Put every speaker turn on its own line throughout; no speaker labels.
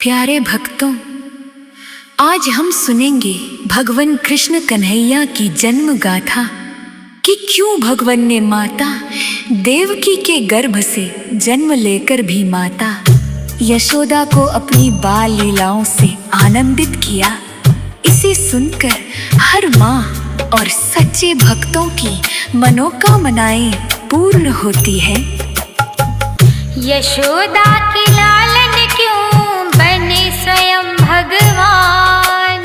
प्यारे भक्तों, आज हम सुनेंगे भगवान कृष्ण कन्हैया की जन्म गाथा कि क्यों भगवान ने माता देवकी के गर्भ से जन्म लेकर भी माता यशोदा को अपनी बाल लीलाओं से आनंदित किया। इसे सुनकर हर माँ और सच्चे भक्तों की मनोकामनाएं पूर्ण होती है।
यशोदा की लालन क्यों बने स्वयं भगवान,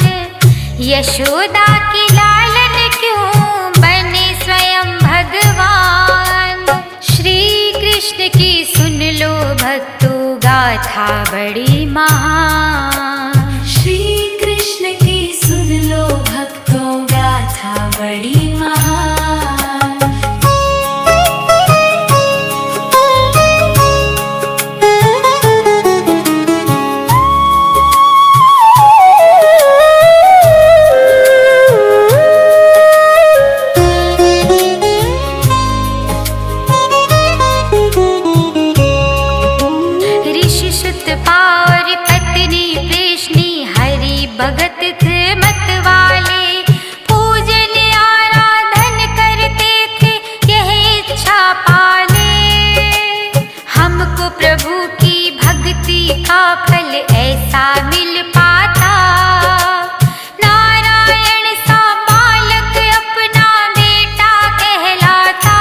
यशोदा की लालन क्यों बने स्वयं भगवान। श्री कृष्ण की सुन लो भक्तों गाथा बड़ी महान,
श्री कृष्ण की सुन लो भक्तों गाथा बड़ी महान।
और पत्नी कृष्णी हरि भगत थे मत वाले, पूजन आराधन करते थे यह इच्छा पाले। हमको प्रभु की भक्ति का फल ऐसा मिल पाता, नारायण सा बालक अपना बेटा कहलाता।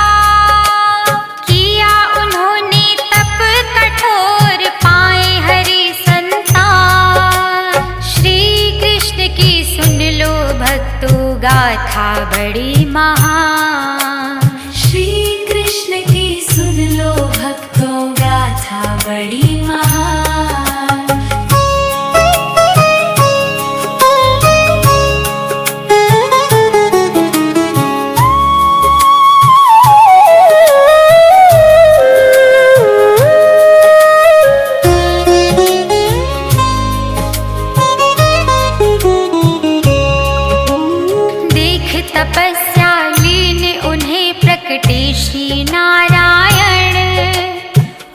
किया उन्होंने तप कठोर पाए हरि संतान, श्री कृष्ण की सुन लो भक्तों गाथा बड़ी महान,
श्री कृष्ण की सुन लो भक्तों गाथा बड़ी महान।
तपस्या लीन उन्हें प्रकटे श्री नारायण,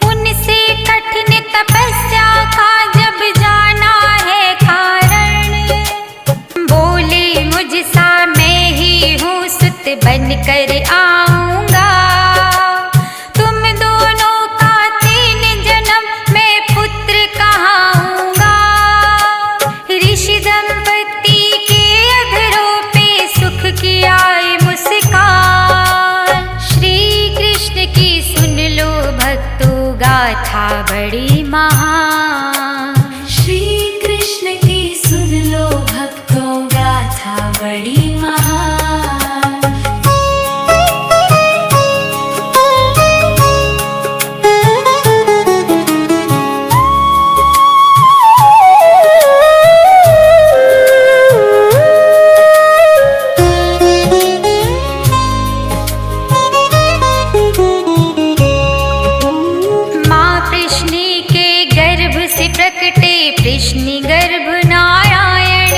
उनसे कठिन तपस्या का जब जाना है कारण। बोले मुझसा मैं ही हूँ सुत बनकर आऊंगा, तुम दोनों का 3 जन्म मैं पुत्र कहाऊंगा। ऋषि दंपति के अधरों पे सुख की आए मुस्कान, श्री कृष्ण की सुन लो भक्तों गाथा बड़ी महान,
श्री कृष्ण की सुन लो भक्तों गाथा बड़ी महान।
प्रकटे कृष्ण गर्भ नारायण,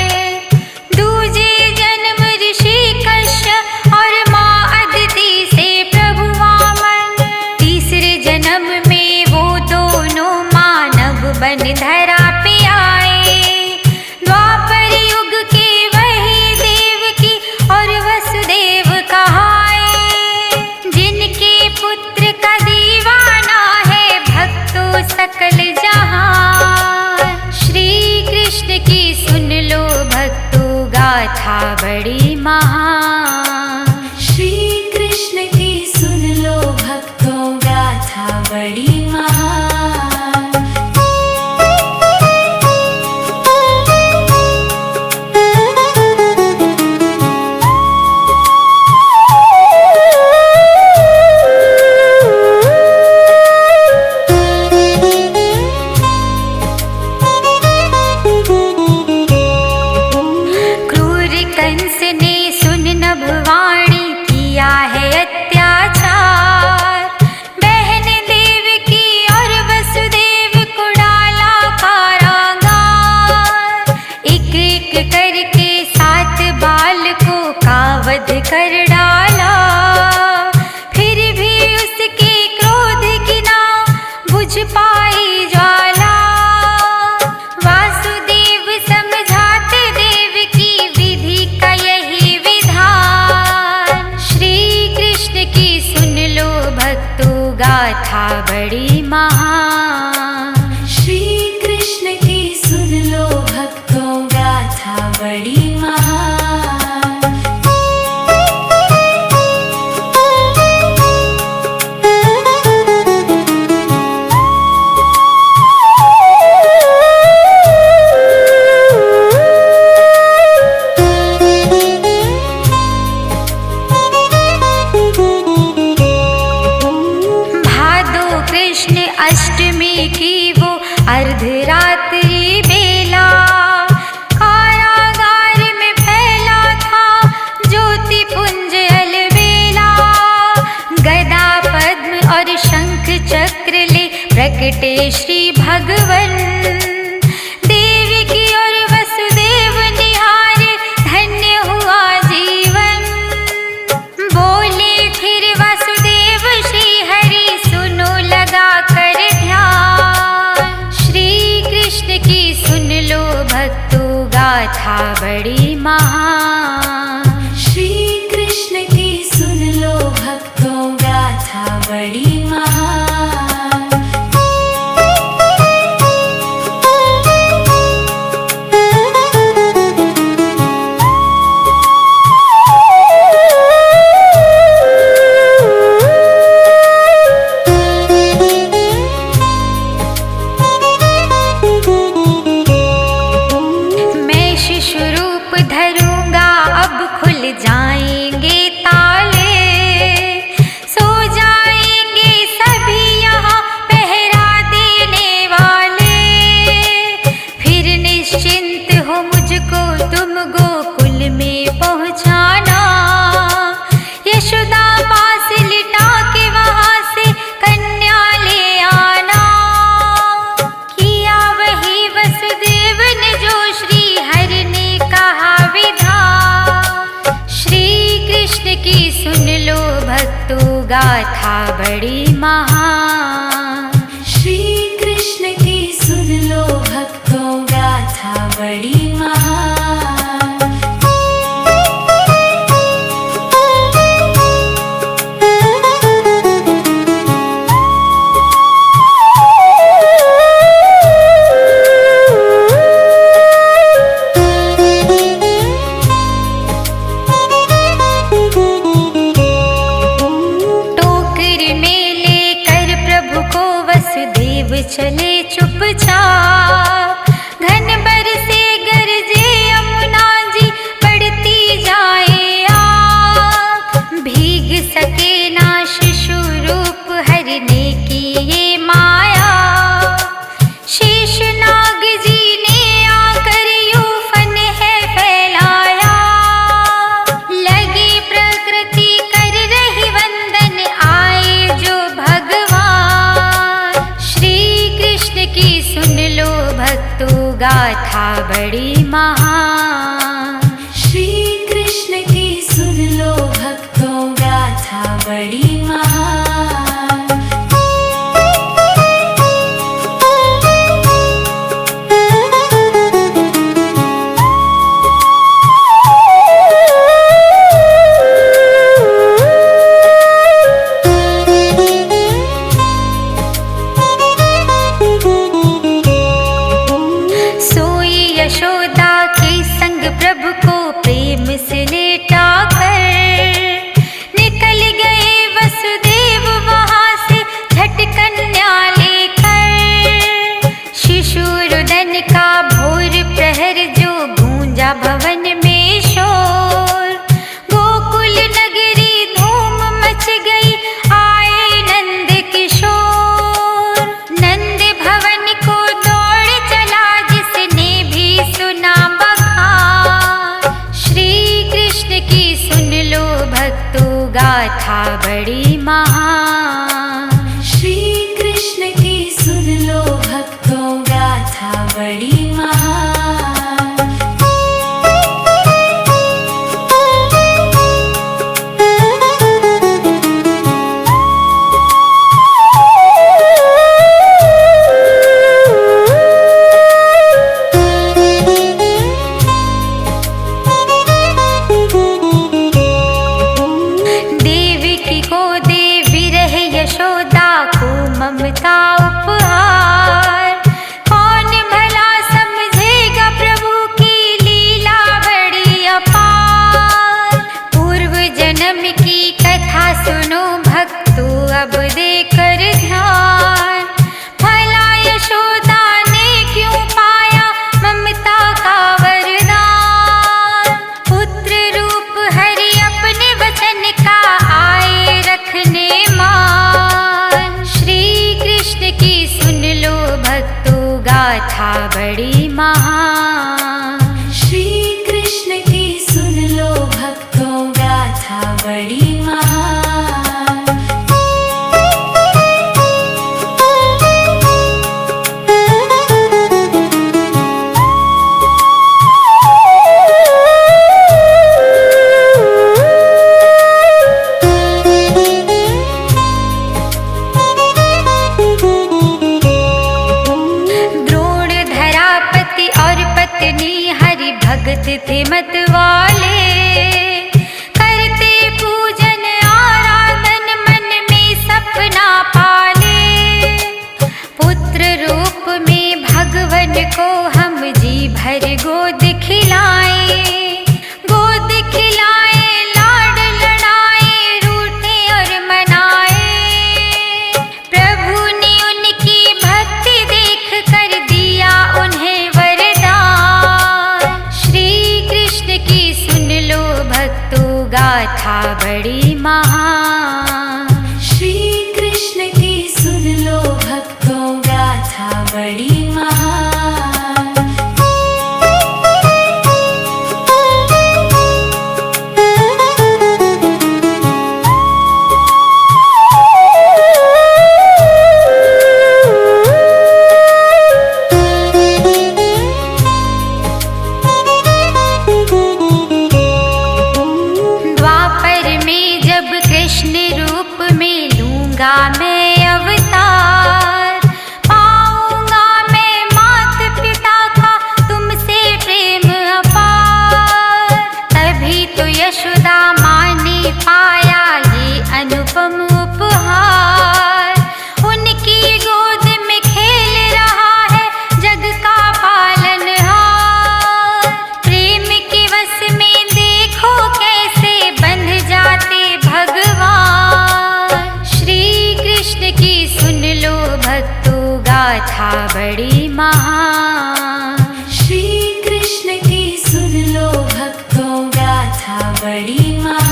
दूजे जन्म ऋषि कश्यप और माँ अदिति से प्रभु वामन। तीसरे जन्म में वो दोनों मानव बन धरा पे आए, द्वापर युग के वही देवकी और वसुदेव कहाए। जिनके पुत्र का दीवाना है भक्तों सकल जहां, श्री कृष्ण की सुन लो भक्तों गाथा बड़ी महान,
श्री कृष्ण की सुन लो भक्तों गाथा बड़ी महान।
कंस ने सुन नभवाणी किया है अत्याचार, बहन देवकी और वसुदेव को डाला कारागार। एक एक करके 7 बालकों का वध कर डाला, फिर भी उसके क्रोध की ना बुझ पाई ज्वाला। प्रगटे श्री भगवन, देवकी और वसुदेव निहारे धन्य हुआ जीवन। बोले फिर वसुदेव श्री हरि सुनो लगा कर ध्यान, श्री कृष्ण की सुन लो भक्तों गाथा बड़ी महान।
श्री कृष्ण की सुन लो भक्तों गाथा बड़ी महान।
धरूंगा अब खुल जाएंगे ताले, सो जाएंगे सभी यहाँ पहरा देने वाले। फिर निश्चिंत हो मुझको तुम गोकुल में पहुँचाना, यशोदा पास लिटा के वहाँ से कन्या ले आना। किया वही वसुदेव ने जो श्री हरि ने कहा विधान, श्री कृष्ण की सुन लो भक्तों गाथा बड़ी महान।
श्री कृष्ण की सुन लो भक्तों गाथा बड़ी महान।
चले चुपचाप, घन बरसे गरजे यमुना जी बढ़ती जाए आप। भीग सके ना शिशु रूप हरने की ये माया, शेष नाग जी ने आकर यूफन है फैलाया। लगी प्रकृति कर रही वंदन आए जो भगवान, कृष्ण की सुन लो भक्तों गाथा बड़ी महान।
श्री कृष्ण की सुन लो भक्तों गाथा बड़ी महान।
यशोदा के संग प्रभु को प्रेम से लेटा कर निकल गए वसुदेव वहाँ से झट कन्या लेकर। शिशु रुदन का भोर प्रहर जो गूंजा भवन में शोर, गोकुल नगरी धूम मच गई आए नंद किशोर। नंद भवन को दौड़ चला जिसने भी सुना बखान, श्री कृष्ण की सुन लो भक्तों गाथा बड़ी महान।
श्री कृष्ण की सुन लो भक्तों गाथा बड़ी महान।
यशोदा को ममता उपहार, कौन भला समझेगा प्रभु की लीला बड़ी अपार। पूर्व जन्म की कथा सुनो भक्तों अब देकर ध्यान, भला यशोदा ने क्यों पाया ममता का वरदान। पुत्र रूप हरि अपने वचन का आए रखने मान, श्री कृष्ण की सुन लो भक्तों गाथा बड़ी महान।
श्री कृष्ण की सुन लो भक्तों गाथा बड़ी महान।
पत्नी हरि भगत थे मतवाले, करते पूजन आराधन मन में सपना पाले। पुत्र रूप में भगवन को हम जी भर गोद खिलाए, गोद खिलाए लाड लड़ाए रूठे और मनाए। प्रभु ने उनकी भक्ति देख कर दिया उन्हें वरदान। श्री कृष्ण की सुन लो भक्तों गाथा बड़ी महान।
श्री कृष्ण की सुन लो भक्तों गाथा बड़ी महान।
द्वापर में जब कृष्ण रूप में लूंगा मैं अवतार, पाऊंगा मैं मात पिता का तुमसे प्रेम अपार। तभी तो यशोदा माँ ने पाया ये अनुपम उपहार, उनकी गोद में खेल रहा है जग का पालनहार। प्रेम के वश में देखो कैसे बंध जाते भगवान। श्री कृष्ण की सुन लो भक्तों गाथा बड़ी महान।
श्री कृष्ण की सुन लो भक्तों गाथा बड़ी महान।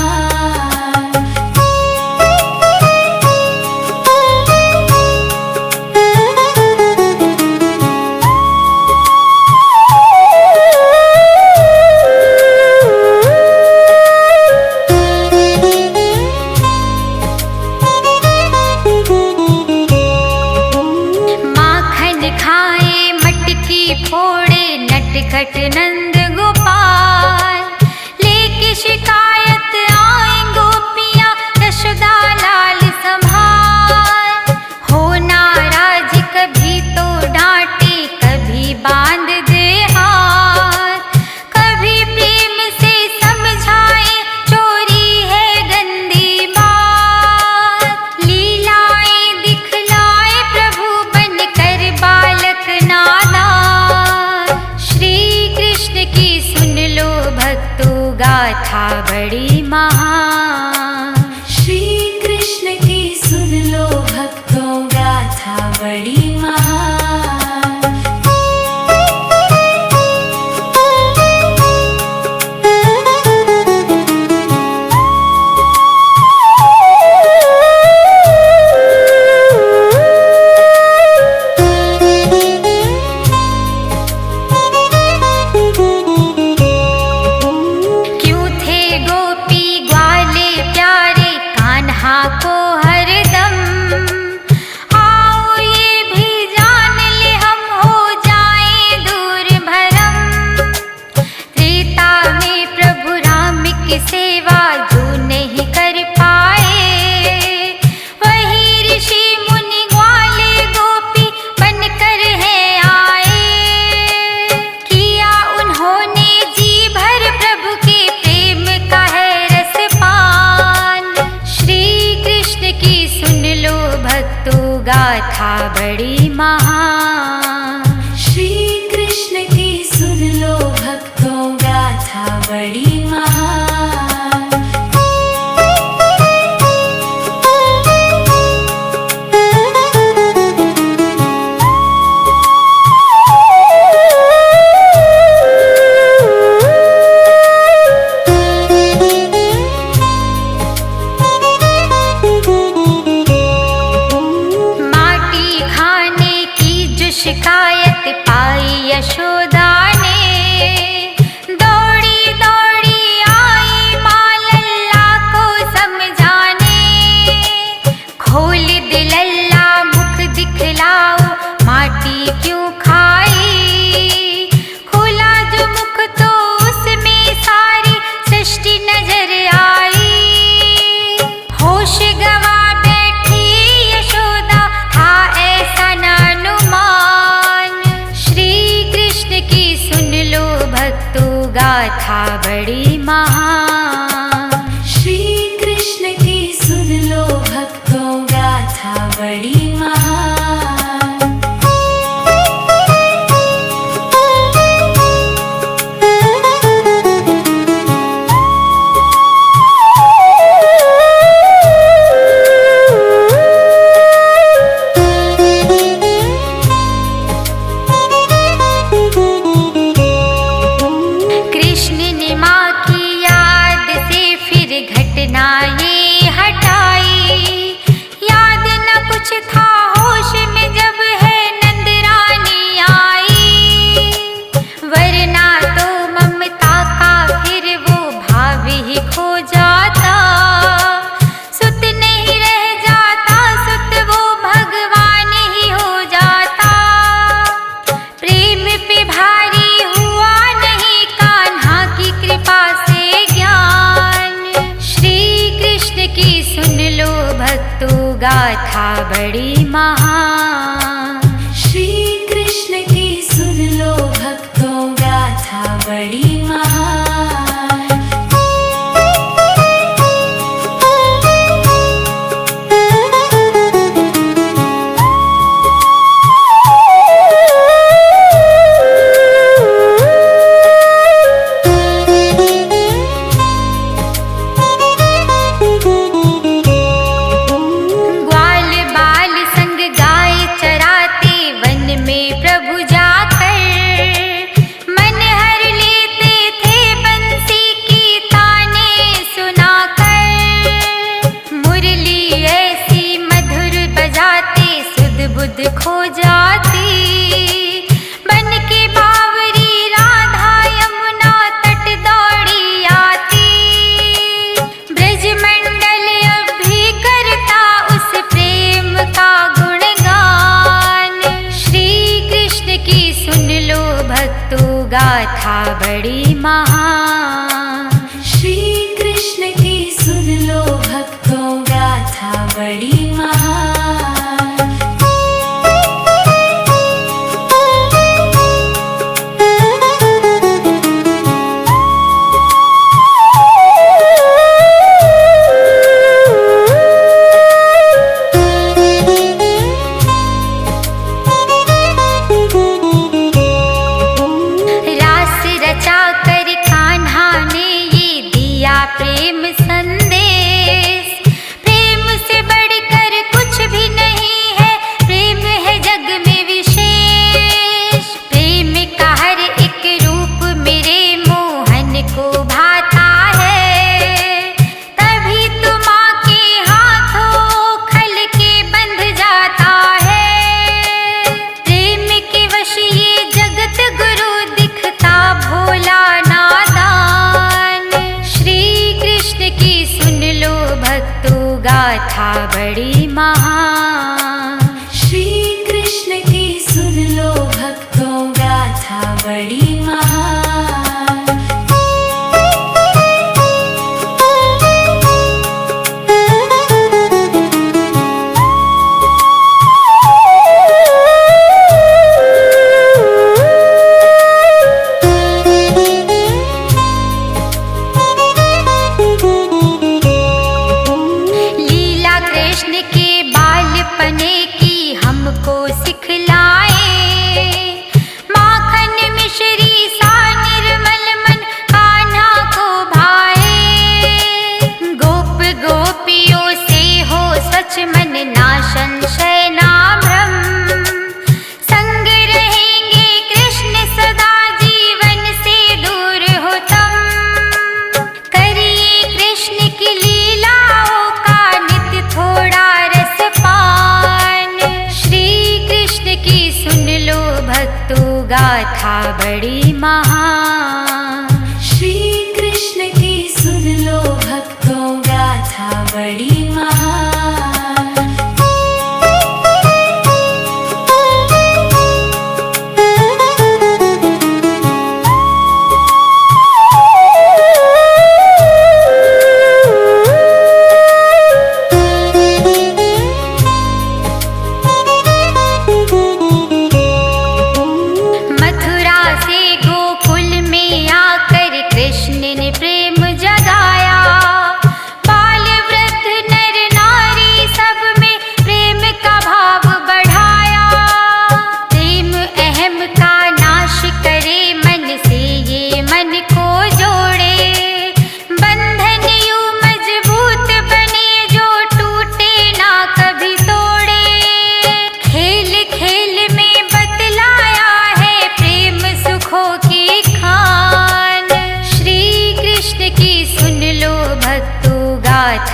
माखन खाए मटकी फोड़े नटखट नंद गोपाल, लेके शिकायत आए गोपियां यशोदा लाल संभाल। हो नाराज कभी तो डांटे कभी बांध दे हाथ, कभी प्रेम से समझाए चोरी है गंदी बात। लीलाएं दिखलाए प्रभु बनकर बालक नादान। श्री कृष्ण की सुन लो भक्तों गाथा बड़ी महान।
श्री कृष्ण की सुन लो भक्तों गाथा बड़ी महान।
क्यों थे गोपी ग्वाले प्यारे कान्हा को हरदम, आओ ये भी जान ले हम हो जाए दूर भरम। त्रेता में प्रभु राम की सेवा जो नहीं कर पाए, वही ऋषि मुनि ग्वाले गोपी बनकर है आए। किया उन्होंने जी भर प्रभु के प्रेम का है रसपान। श्री कृष्ण की सुन लो भक्तों गाथा बड़ी महान।
श्री कृष्ण की सुन लो भक्तों गाथा बड़ी महान।
माटी खाने बड़ी महान।
श्री कृष्ण की सुन लो भक्तों गाथा बड़ी महान।
ये हटाई, याद न कुछ था होश में जब है नंद रानी आई, वरना तो ममता का फिर वो भाव ही खो जाता, सुत नहीं रह जाता, सुत वो भगवान ही हो जाता। प्रेम पे भारी हुआ नहीं कान्हा की कृपा से की सुन लो भक्तों गाथा बड़ी महान।
श्री कृष्ण की सुन लो भक्तों गाथा बड़ी महान। बुद्ध खो जाती, बन के बावरी राधा यमुना तट दौड़ी आती, ब्रज मंडल अब भी करता उस प्रेम का गुणगान। श्री कृष्ण की सुन लो भक्तों गाथा बड़ी महान। श्री कृष्ण की सुन लो भक्तों गाथा बड़ी महान।
प्रेम संदेश, प्रेम से बढ़कर कुछ भी नहीं है, प्रेम है जग में विशेष। प्रेम का हर एक रूप मेरे मोहन को भाता है, तभी तो माँ के हाथों खल के बंध जाता है। प्रेम के वश ये जगत गुरु दिखता भोला की सुन लो भक्तों गाथा बड़ी महान।
श्री कृष्ण की सुन लो भक्तों गाथा बड़ी महान। मन ना संशय ना भ्रम, संग रहेंगे कृष्ण सदा जीवन से दूर हो तुम। करिए कृष्ण की लीलाओं का नित्य थोड़ा रस पान। श्री कृष्ण की सुन लो भक्तों गाथा बड़ी महान। श्री कृष्ण की सुन लो भक्तों गाथा बड़ी महान।
मथुरा से गोकुल में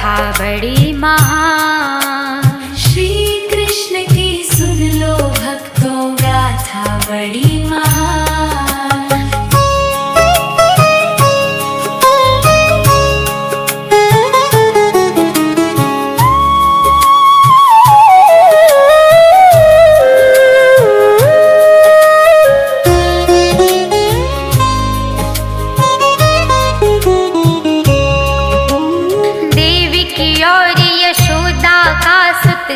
गाथा बड़ी महान।
श्री कृष्ण की सुन लो भक्तों गाथा बड़ी महान।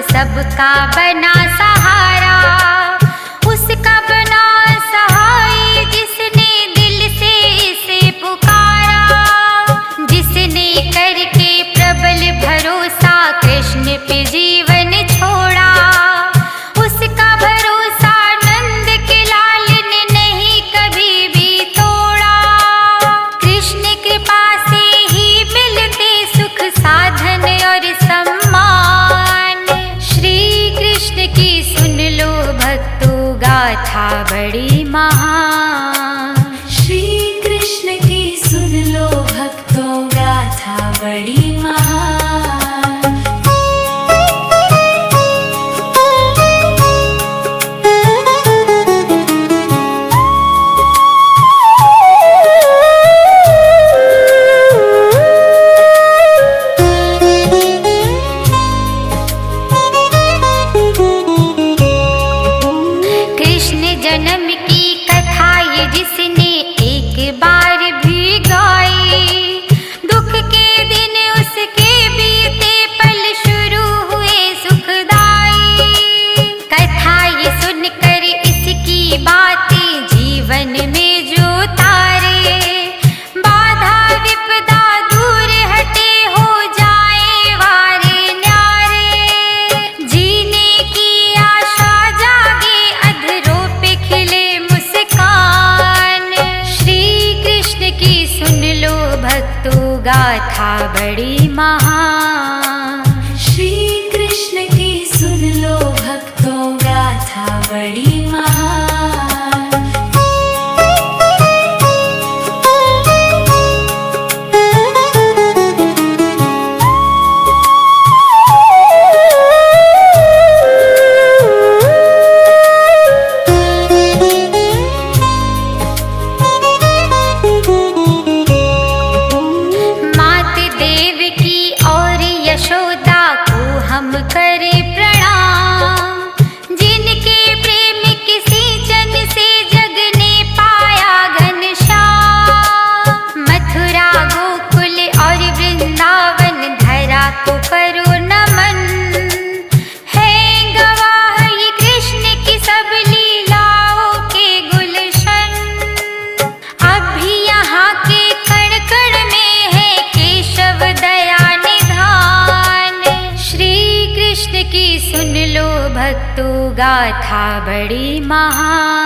सबका बना सहारा, उसका बना सहाय जिसने दिल से इसे पुकारा। जिसने करके प्रबल भरोसा कृष्ण पे जीवन छोड़ा, उसका भरोसा नंद के लाल ने नहीं कभी भी तोड़ा। कृष्ण कृपा से ही मिलते सुख साधन और सम्मान। कृष्ण की सुन लो भक्तों गाथा बड़ी महान।
श्री कृष्ण की सुन लो भक्तों गाथा बड़ी महान।
जन्म की कथा ये जिसने एक बार भी गाई, दुख के दिन उसके बीते पल शुरू हुए सुखदाई। कथा ये सुनकर इसकी बातें जीवन में जो तारे, बाधा विपदा दूर हटे हो जाए वारे न्यारे। जीने की आशा जागे अधरों पे खिले मुस्कान। श्री कृष्ण की सुन लो भक्तों गाथा बड़ी महान।
श्री कृष्ण की सुन लो भक्तों गाथा बड़ी महान।
यशोदा को हम करे प्रणाम, जिनके प्रेम की सिंचन से जग ने पाया घनश्याम। मथुरा गोकुल और वृंदावन धरा को करो नमन, है गवाह ये कृष्ण की सब लीलाओं के गुलशन। अब भी यहाँ के कण कण में है केशव दया निधान। श्री कृष्ण की सुन लो भक्तों गाथा बड़ी महान।